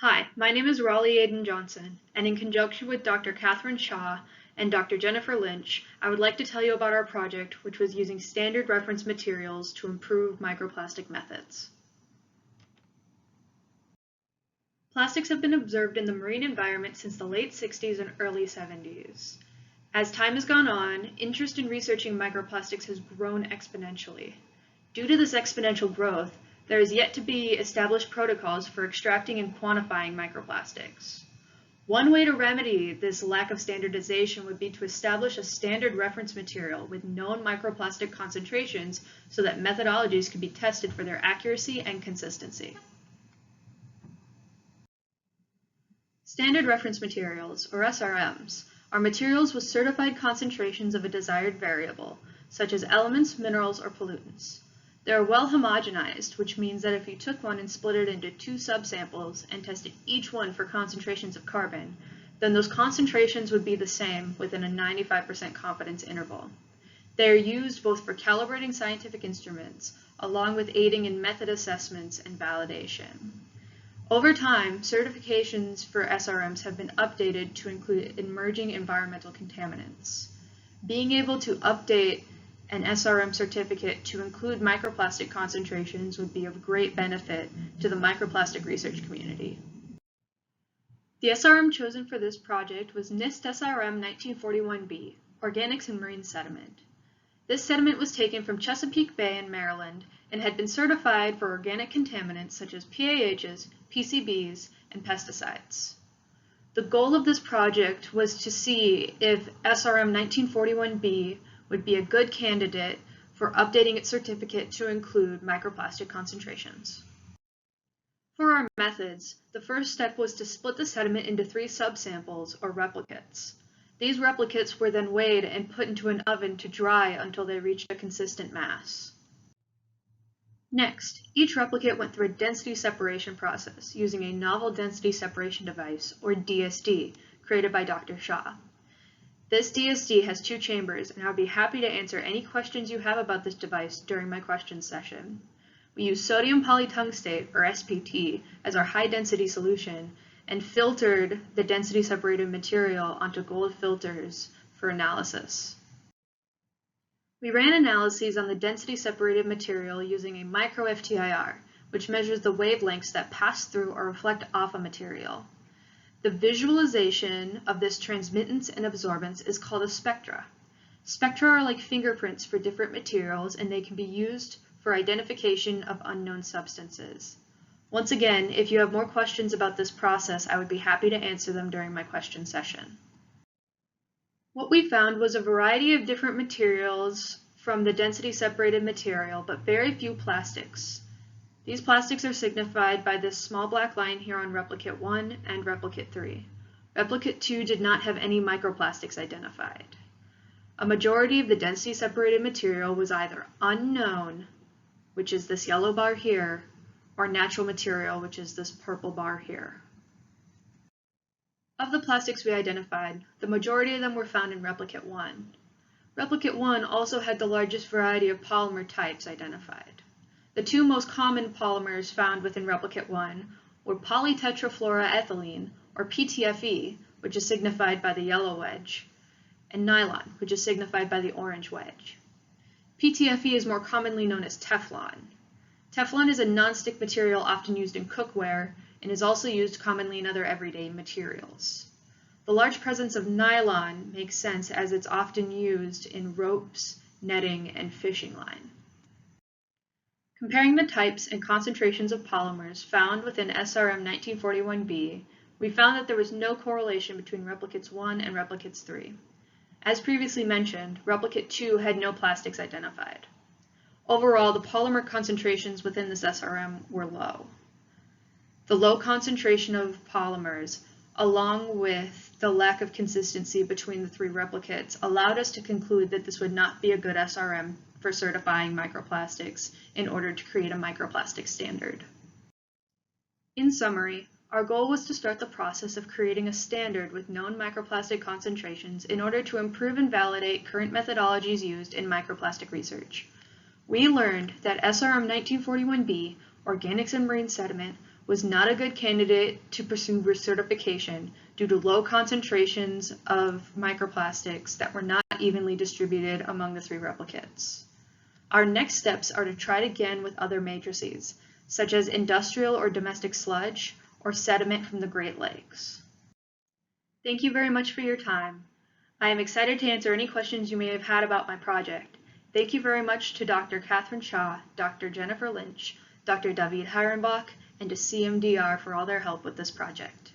Hi, my name is Raleigh Aiden Johnson, and in conjunction with Dr. Katherine Shaw and Dr. Jennifer Lynch, I would like to tell you about our project, which was using standard reference materials to improve microplastic methods. Plastics have been observed in the marine environment since the late 60s and early 70s. As time has gone on, interest in researching microplastics has grown exponentially. Due to this exponential growth, there is yet to be established protocols for extracting and quantifying microplastics. One way to remedy this lack of standardization would be to establish a standard reference material with known microplastic concentrations so that methodologies could be tested for their accuracy and consistency. Standard reference materials, or SRMs, are materials with certified concentrations of a desired variable, such as elements, minerals, or pollutants. They are well homogenized, which means that if you took one and split it into two subsamples and tested each one for concentrations of carbon, then those concentrations would be the same within a 95% confidence interval. They are used both for calibrating scientific instruments, along with aiding in method assessments and validation. Over time, certifications for SRMs have been updated to include emerging environmental contaminants. Being able to update an SRM certificate to include microplastic concentrations would be of great benefit to the microplastic research community. The SRM chosen for this project was NIST SRM 1941B, Organics in Marine Sediment. This sediment was taken from Chesapeake Bay in Maryland and had been certified for organic contaminants such as PAHs, PCBs, and pesticides. The goal of this project was to see if SRM 1941B would be a good candidate for updating its certificate to include microplastic concentrations. For our methods, the first step was to split the sediment into 3 subsamples, or replicates. These replicates were then weighed and put into an oven to dry until they reached a consistent mass. Next, each replicate went through a density separation process using a novel density separation device, or DSD, created by Dr. Shaw. This DSD has 2 chambers, and I would be happy to answer any questions you have about this device during my questions session. We use sodium polytungstate, or SPT, as our high-density solution, and filtered the density-separated material onto gold filters for analysis. We ran analyses on the density-separated material using a microFTIR, which measures the wavelengths that pass through or reflect off a material. The visualization of this transmittance and absorbance is called a spectra. Spectra are like fingerprints for different materials, and they can be used for identification of unknown substances. Once again, if you have more questions about this process, I would be happy to answer them during my question session. What we found was a variety of different materials from the density separated material, but very few plastics. These plastics are signified by this small black line here on replicate 1 and replicate 3. Replicate 2 did not have any microplastics identified. A majority of the density separated material was either unknown, which is this yellow bar here, or natural material, which is this purple bar here. Of the plastics we identified, the majority of them were found in replicate 1. Replicate 1 also had the largest variety of polymer types identified. The 2 most common polymers found within replicate 1 were polytetrafluoroethylene, or PTFE, which is signified by the yellow wedge, and nylon, which is signified by the orange wedge. PTFE is more commonly known as Teflon. Teflon is a non-stick material often used in cookware and is also used commonly in other everyday materials. The large presence of nylon makes sense as it's often used in ropes, netting, and fishing line. Comparing the types and concentrations of polymers found within SRM 1941B, we found that there was no correlation between replicates 1 and replicates 3. As previously mentioned, replicate 2 had no plastics identified. Overall, the polymer concentrations within this SRM were low. The low concentration of polymers, along with the lack of consistency between the 3 replicates, allowed us to conclude that this would not be a good SRM for certifying microplastics in order to create a microplastic standard. In summary, our goal was to start the process of creating a standard with known microplastic concentrations in order to improve and validate current methodologies used in microplastic research. We learned that SRM 1941B, Organics in Marine Sediment, was not a good candidate to pursue recertification due to low concentrations of microplastics that were not evenly distributed among the 3 replicates. Our next steps are to try it again with other matrices, such as industrial or domestic sludge or sediment from the Great Lakes. Thank you very much for your time. I am excited to answer any questions you may have had about my project. Thank you very much to Dr. Katherine Shaw, Dr. Jennifer Lynch, Dr. David Heirenbach, and to CMDR for all their help with this project.